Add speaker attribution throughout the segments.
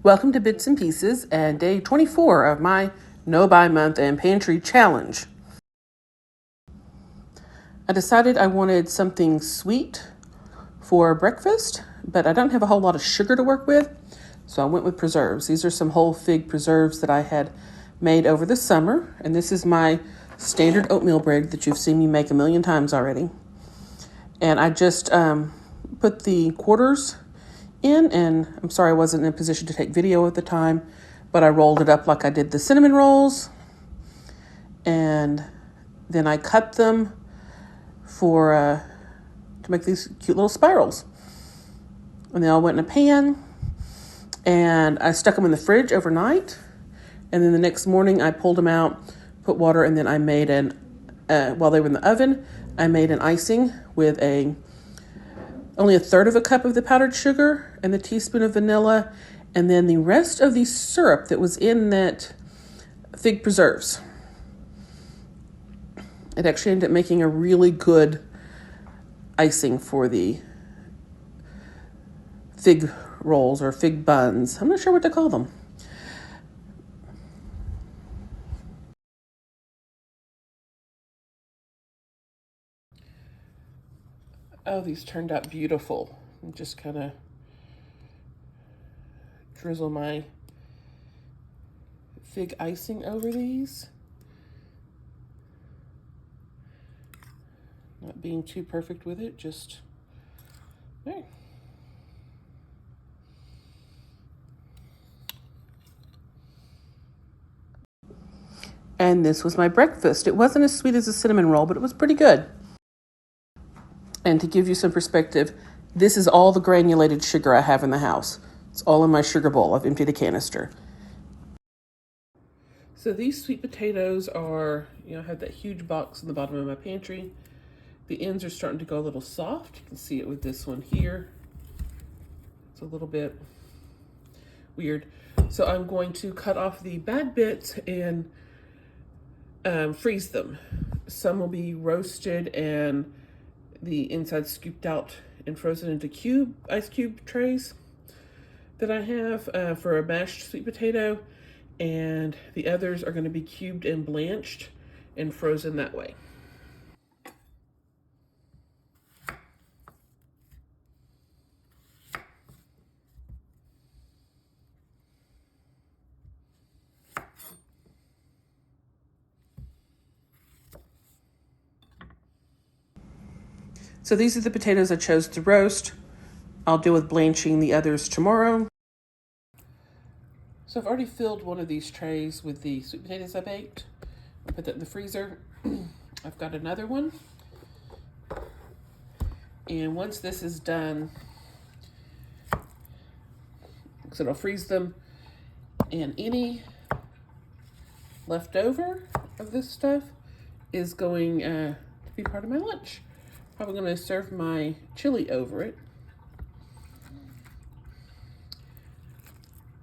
Speaker 1: Welcome to Bits and Pieces and day 24 of my No Buy Month and Pantry Challenge. I decided I wanted something sweet for breakfast, but I don't have a whole lot of sugar to work with, so I went with preserves. These are some whole fig preserves that I had made over the summer, and this is my standard oatmeal bread that you've seen me make a million times already. And I just put the quarters in, and I'm sorry I wasn't in a position to take video at the time, but I rolled it up like I did the cinnamon rolls, and then I cut them to make these cute little spirals. And they all went in a pan, and I stuck them in the fridge overnight, and then the next morning I pulled them out, put water, and then I made while they were in the oven, I made an icing with only a third of a cup of the powdered sugar and the teaspoon of vanilla, and then the rest of the syrup that was in that fig preserves. It actually ended up making a really good icing for the fig rolls or fig buns. I'm not sure what to call them. Oh, these turned out beautiful. I'm just kind of drizzle my fig icing over these. Not being too perfect with it, just there. And this was my breakfast. It wasn't as sweet as a cinnamon roll, but it was pretty good. And to give you some perspective, this is all the granulated sugar I have in the house. It's all in my sugar bowl. I've emptied a canister. So these sweet potatoes are, I have that huge box in the bottom of my pantry. The ends are starting to go a little soft. You can see it with this one here. It's a little bit weird. So I'm going to cut off the bad bits and freeze them. Some will be roasted and the inside scooped out and frozen into ice cube trays that I have for a mashed sweet potato, and the others are going to be cubed and blanched and frozen that way. So these are the potatoes I chose to roast. I'll deal with blanching the others tomorrow. So I've already filled one of these trays with the sweet potatoes I baked. I'll put that in the freezer. I've got another one. And once this is done, so I'll freeze them, and any leftover of this stuff is going to be part of my lunch. Probably going to serve my chili over it.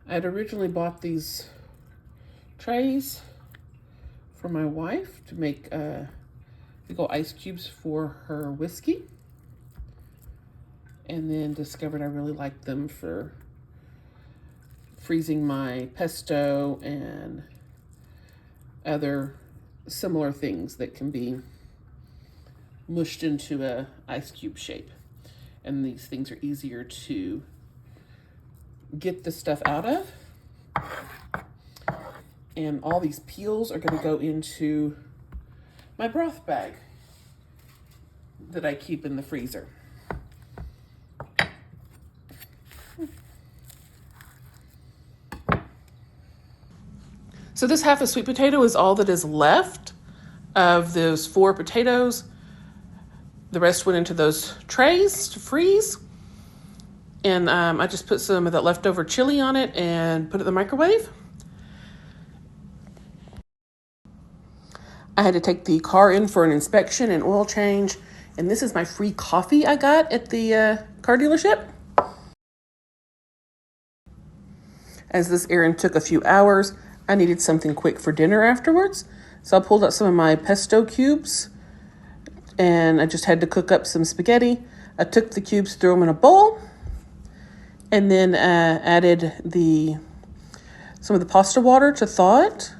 Speaker 1: I had originally bought these trays for my wife to make big old ice cubes for her whiskey. And then discovered I really liked them for freezing my pesto and other similar things that can be mushed into a ice cube shape. And these things are easier to get the stuff out of. And all these peels are going to go into my broth bag that I keep in the freezer. So this half a sweet potato is all that is left of those 4 potatoes. The rest went into those trays to freeze. And I just put some of that leftover chili on it and put it in the microwave. I had to take the car in for an inspection and oil change. And this is my free coffee I got at the car dealership. As this errand took a few hours, I needed something quick for dinner afterwards. So I pulled out some of my pesto cubes, and I just had to cook up some spaghetti. I took the cubes, threw them in a bowl, and then added the some of the pasta water to thaw it.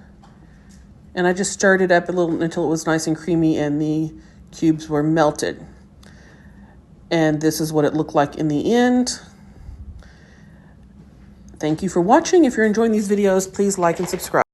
Speaker 1: And I just stirred it up a little until it was nice and creamy and the cubes were melted. And this is what it looked like in the end. Thank you for watching. If you're enjoying these videos, please like and subscribe.